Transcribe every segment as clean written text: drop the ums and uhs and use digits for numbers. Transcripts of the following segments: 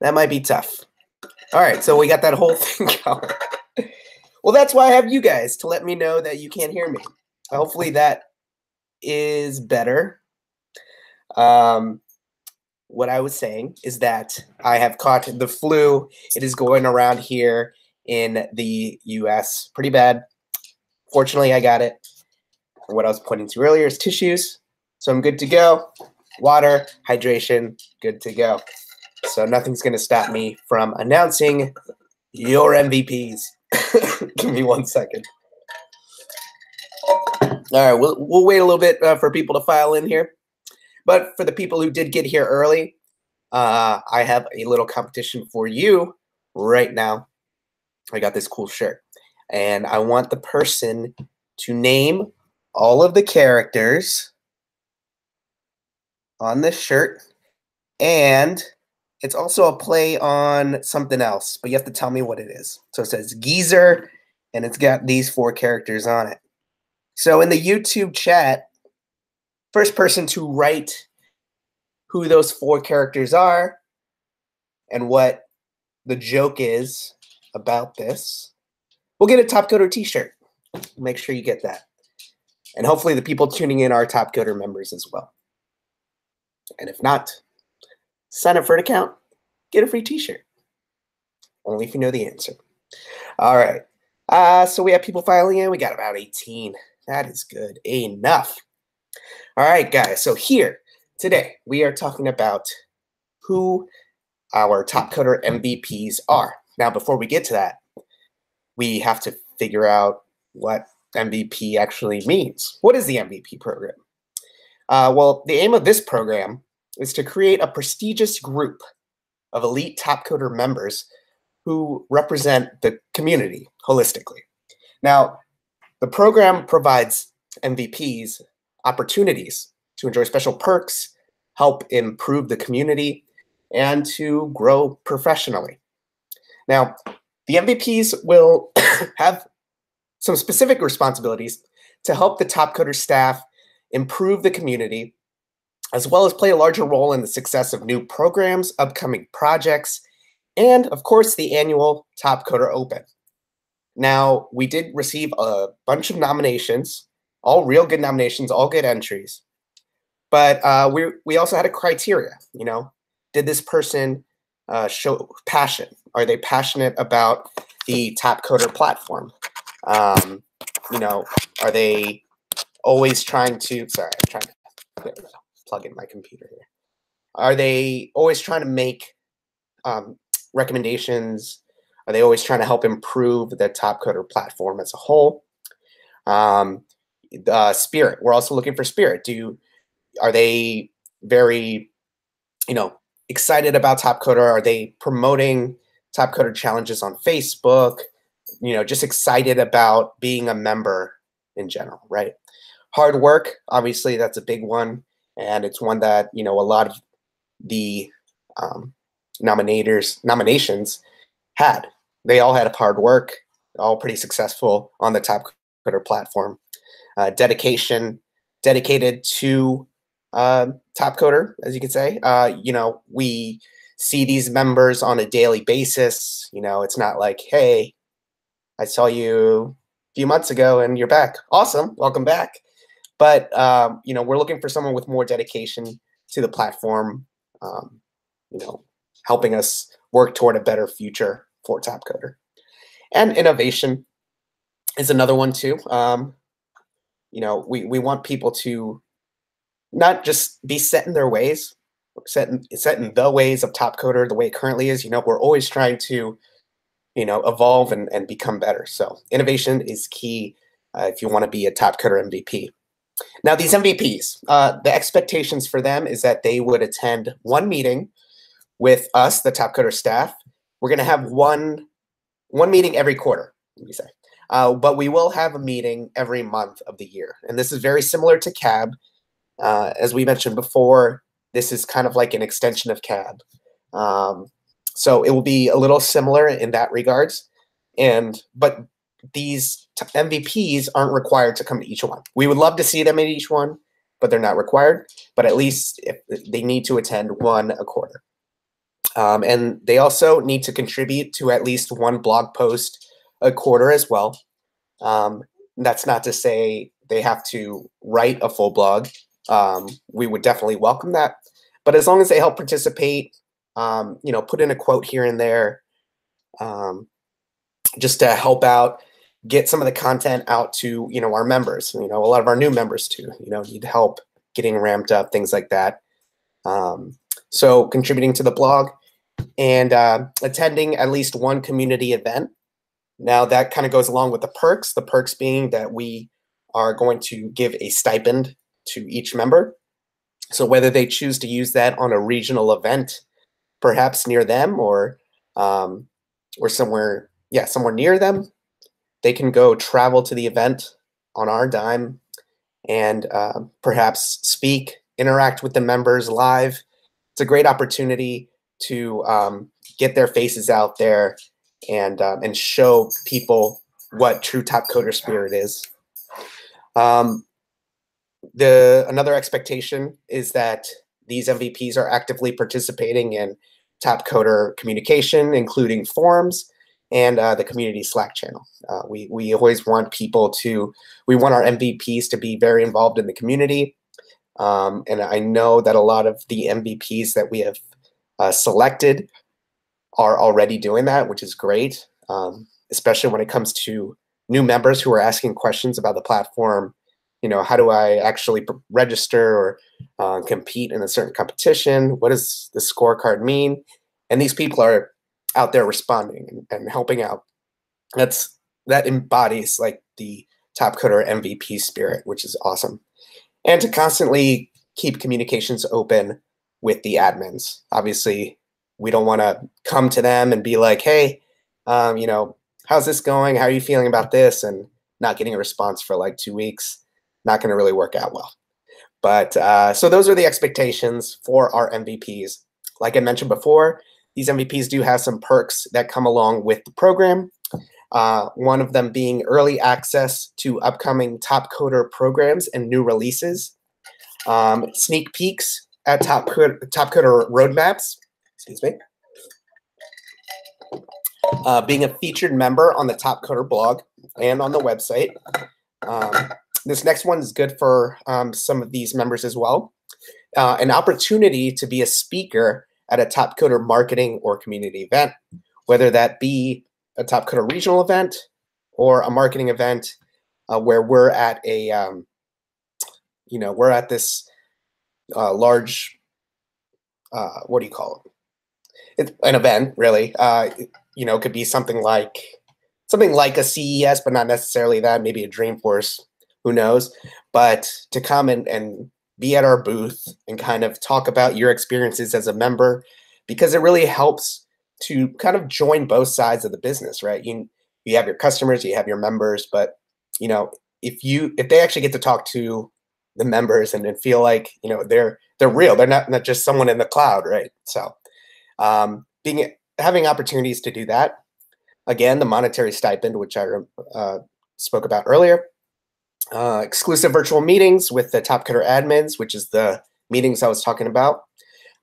That might be tough. All right, so we got that whole thing going. Well, that's why I have you guys to let me know that you can't hear me. Hopefully that is better. What I was saying is that I have caught the flu. It is going around here in the US pretty bad. Fortunately, I got it. What I was pointing to earlier is tissues. So I'm good to go. Water, hydration, good to go. So nothing's going to stop me from announcing your MVPs. Give me 1 second. All right, we'll wait a little bit for people to file in here. But for the people who did get here early, I have a little competition for you right now. I got this cool shirt, and I want the person to name all of the characters on this shirt, and it's also a play on something else, but you have to tell me what it is. So it says Geezer, and it's got these 4 characters on it. So in the YouTube chat, first person to write who those 4 characters are and what the joke is about this, we'll get a Topcoder t-shirt. Make sure you get that. And hopefully the people tuning in are Topcoder members as well. And if not, sign up for an account, get a free t-shirt. Only if you know the answer. All right. So we have people filing in. We got about 18. That is good enough. All right, guys. So here today we are talking about who our Topcoder MVPs are. Now, before we get to that, we have to figure out what MVP actually means. What is the MVP program? Well, the aim of this program is to create a prestigious group of elite Topcoder members who represent the community holistically. Now, the program provides MVPs opportunities to enjoy special perks, help improve the community, and to grow professionally. Now, the MVPs will have some specific responsibilities to help the Topcoder staff improve the community, as well as play a larger role in the success of new programs, upcoming projects, and of course the annual Topcoder Open. Now, we did receive a bunch of nominations, all real good nominations, all good entries. But we also had a criteria, you know. Did this person show passion? Are they passionate about the Topcoder platform? You know, are they always trying to, sorry, I'm trying to plug in my computer here. Are they always trying to make recommendations? Are they always trying to help improve the Topcoder platform as a whole? Spirit, we're also looking for spirit. Are they very, you know, excited about Topcoder? Are they promoting Topcoder challenges on Facebook? You know, just excited about being a member in general, right? Hard work, obviously, that's a big one. And it's one that, you know, a lot of the nominations had. They all had hard work, all pretty successful on the Topcoder platform. Dedicated to Topcoder, as you could say. You know, we see these members on a daily basis. You know, it's not like, hey, I saw you a few months ago and you're back. Awesome, welcome back. But, you know, we're looking for someone with more dedication to the platform, you know, helping us work toward a better future for Topcoder. And innovation is another one too. You know, we want people to not just be set in their ways, set in the ways of Topcoder the way it currently is. You know, we're always trying to, you know, evolve and become better. So innovation is key if you want to be a Topcoder MVP. Now, these MVPs, the expectations for them is that they would attend one meeting with us, the Topcoder staff. We're going to have one meeting every quarter, let me say. But we will have a meeting every month of the year. And this is very similar to CAB. As we mentioned before, this is kind of like an extension of CAB. So it will be a little similar in that regards. But these MVPs aren't required to come to each one. We would love to see them at each one, but they're not required. But at least if they need to attend one a quarter. And they also need to contribute to at least one blog post a quarter as well. That's not to say they have to write a full blog. We would definitely welcome that. But as long as they help participate, put in a quote here and there, just to help out, get some of the content out to, our members, a lot of our new members too, need help getting ramped up, things like that. So contributing to the blog and attending at least one community event. Now that kind of goes along with the perks being that we are going to give a stipend to each member. So whether they choose to use that on a regional event, perhaps near them or somewhere near them, they can go travel to the event on our dime and perhaps speak, interact with the members live. It's a great opportunity to get their faces out there and show people what true Topcoder spirit is. Another expectation is that these MVPs are actively participating in Topcoder communication, including forums and the community Slack channel. We always want we want our MVPs to be very involved in the community. And I know that a lot of the MVPs that we have selected are already doing that, which is great, especially when it comes to new members who are asking questions about the platform. How do I actually register or compete in a certain competition? What does the scorecard mean? And these people are out there responding and helping out. That embodies like the Topcoder MVP spirit, which is awesome. And to constantly keep communications open with the admins. Obviously, we don't want to come to them and be like, hey, how's this going? How are you feeling about this? And not getting a response for like 2 weeks. Not going to really work out well. But so those are the expectations for our MVPs. Like I mentioned before, these MVPs do have some perks that come along with the program. One of them being early access to upcoming Topcoder programs and new releases, sneak peeks at Topcoder roadmaps, being a featured member on the Topcoder blog and on the website. This next one is good for some of these members as well. An opportunity to be a speaker at a Topcoder marketing or community event, whether that be a Topcoder regional event or a marketing event where we're at we're at this large, what do you call it? It's an event, really. It could be something like a CES, but not necessarily that. Maybe a Dreamforce, who knows? But to come and be at our booth and kind of talk about your experiences as a member, because it really helps to kind of join both sides of the business, right? You have your customers, you have your members, but if they actually get to talk to the members and then feel like they're real, they're not just someone in the cloud, right? So having opportunities to do that. Again, the monetary stipend, which I spoke about earlier. Exclusive virtual meetings with the Topcoder admins, which is the meetings I was talking about.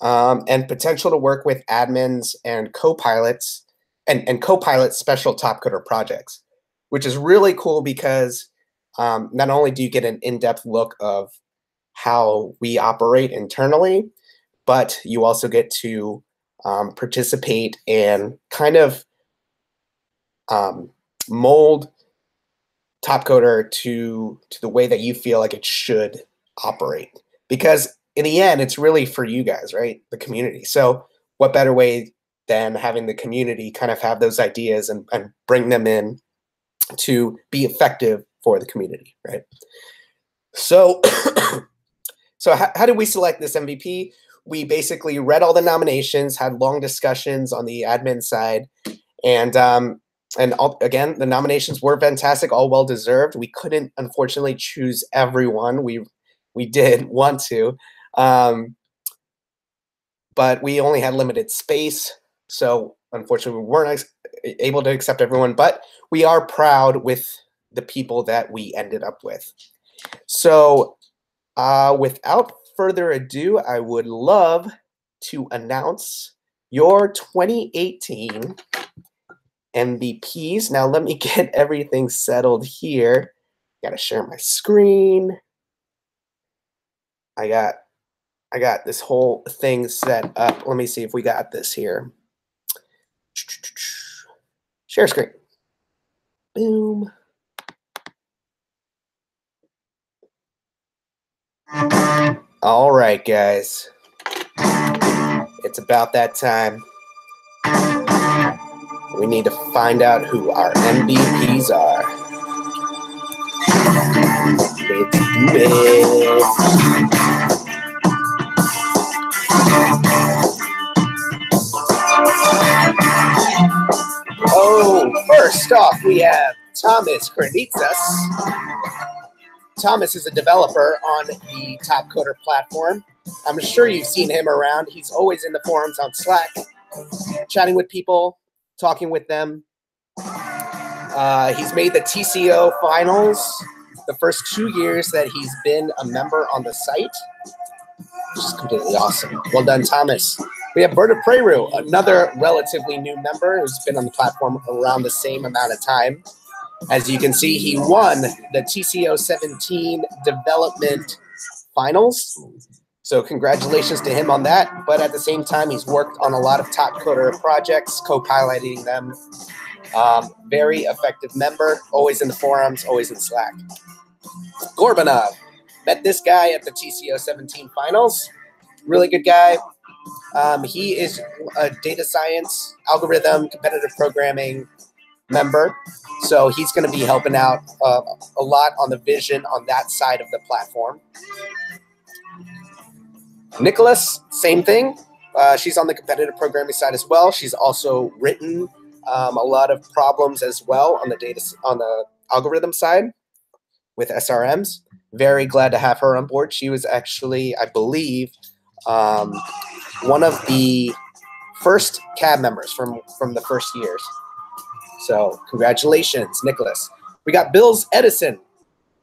And potential to work with admins and co-pilots and co-pilot special Topcoder projects, which is really cool because not only do you get an in-depth look of how we operate internally, but you also get to participate and kind of mold Topcoder to the way that you feel like it should operate. Because in the end, it's really for you guys, right? The community. So what better way than having the community kind of have those ideas and bring them in to be effective for the community, right? So, how did we select this MVP? We basically read all the nominations, had long discussions on the admin side, and again, the nominations were fantastic, all well-deserved. We couldn't, unfortunately, choose everyone. We did want to, but we only had limited space. So, unfortunately, we weren't able to accept everyone, but we are proud with the people that we ended up with. So, without further ado, I would love to announce your 2018 MVPs. Now let me get everything settled here. Got to share my screen. I got this whole thing set up. Let me see if we got this here. Share screen. Boom. All right, guys. It's about that time. We need to find out who our MVPs are. Let's do it. Oh, first off, we have Thomas Kranitsas. Thomas is a developer on the Topcoder platform. I'm sure you've seen him around. He's always in the forums on Slack, chatting with people, talking with them. He's made the TCO finals the first 2 years that he's been a member on the site, which is completely awesome. Well done, Thomas. We have BIRDOFPREYRU, another relatively new member who's been on the platform around the same amount of time. As you can see, he won the TCO 17 development finals. So congratulations to him on that. But at the same time, he's worked on a lot of Topcoder projects, co-piloting them. Very effective member, always in the forums, always in Slack. GORBUNOV. Met this guy at the TCO 17 finals. Really good guy. He is a data science, algorithm, competitive programming member. So he's going to be helping out a lot on the vision on that side of the platform. Nicholas, same thing. She's on the competitive programming side as well. She's also written a lot of problems as well on the algorithm side with SRMs. Very glad to have her on board. She was actually, I believe, one of the first cab members from the first years. So congratulations, Nicholas. We got BILLSEDISON.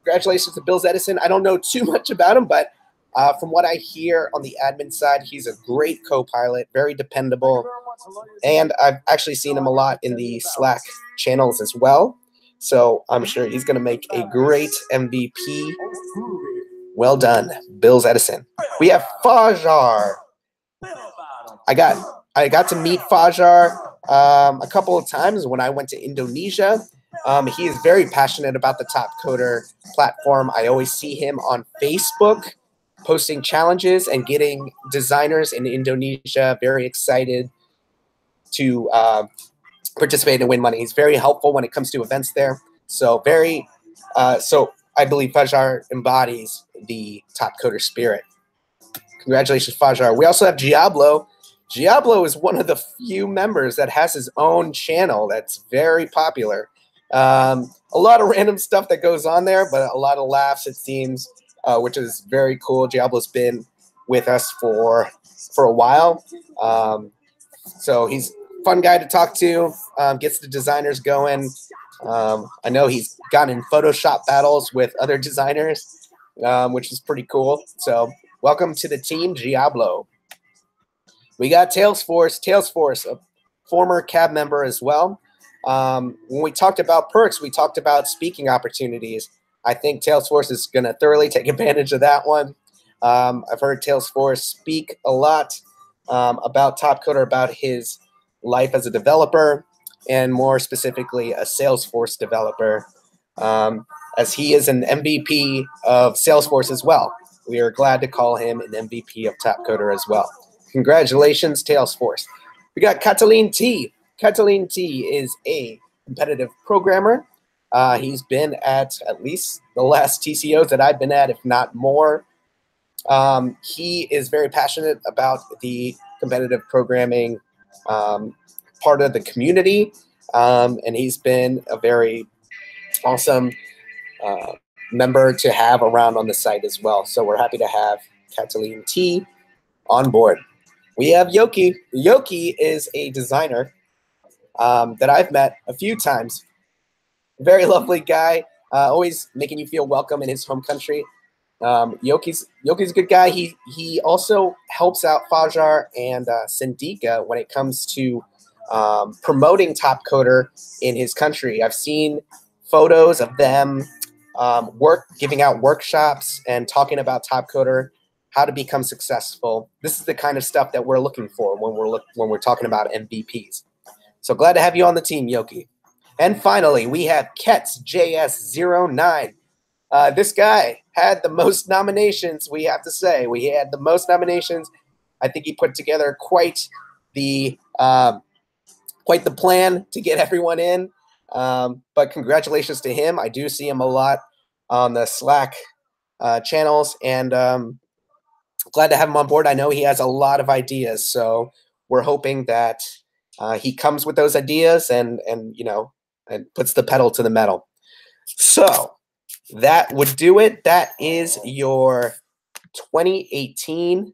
Congratulations to BILLSEDISON. I don't know too much about him, but from what I hear on the admin side, he's a great co-pilot, very dependable. And I've actually seen him a lot in the Slack channels as well. So I'm sure he's going to make a great MVP. Well done, BILLSEDISON. We have Fajar. I got to meet Fajar a couple of times when I went to Indonesia. He is very passionate about the Topcoder platform. I always see him on Facebook posting challenges and getting designers in Indonesia very excited to participate and win money. He's very helpful when it comes to events there. So so I believe Fajar embodies the Topcoder spirit. Congratulations, Fajar. We also have Diablo. Diablo is one of the few members that has his own channel that's very popular. A lot of random stuff that goes on there, but a lot of laughs, it seems, which is very cool. Diablo's been with us for a while. So he's a fun guy to talk to, gets the designers going. I know he's gotten in Photoshop battles with other designers, which is pretty cool. So welcome to the team, Diablo. We got Talesforce. Talesforce, a former cab member as well. When we talked about perks, we talked about speaking opportunities. I think Talesforce is going to thoroughly take advantage of that one. I've heard Talesforce speak a lot about Topcoder, about his life as a developer, and more specifically, a Salesforce developer, as he is an MVP of Salesforce as well. We are glad to call him an MVP of Topcoder as well. Congratulations, Talesforce. We got Catalin T. Catalin T is a competitive programmer. He's been at least the last TCOs that I've been at, if not more. He is very passionate about the competitive programming part of the community, and he's been a very awesome member to have around on the site as well. So we're happy to have Catalin T on board. We have YOKI. YOKI is a designer that I've met a few times. Very lovely guy, always making you feel welcome in his home country. Yoki's a good guy. He also helps out Fajar and Sindika when it comes to promoting Topcoder in his country. I've seen photos of them giving out workshops and talking about Topcoder, how to become successful. This is the kind of stuff that we're looking for when we're talking about MVPs. So glad to have you on the team, Yoki. And finally, we have Kets JS09. This guy had the most nominations, we have to say. We had the most nominations. I think he put together quite the plan to get everyone in. But congratulations to him. I do see him a lot on the Slack channels, and glad to have him on board. I know he has a lot of ideas, so we're hoping that he comes with those ideas and puts the pedal to the metal. So that would do it. That is your 2018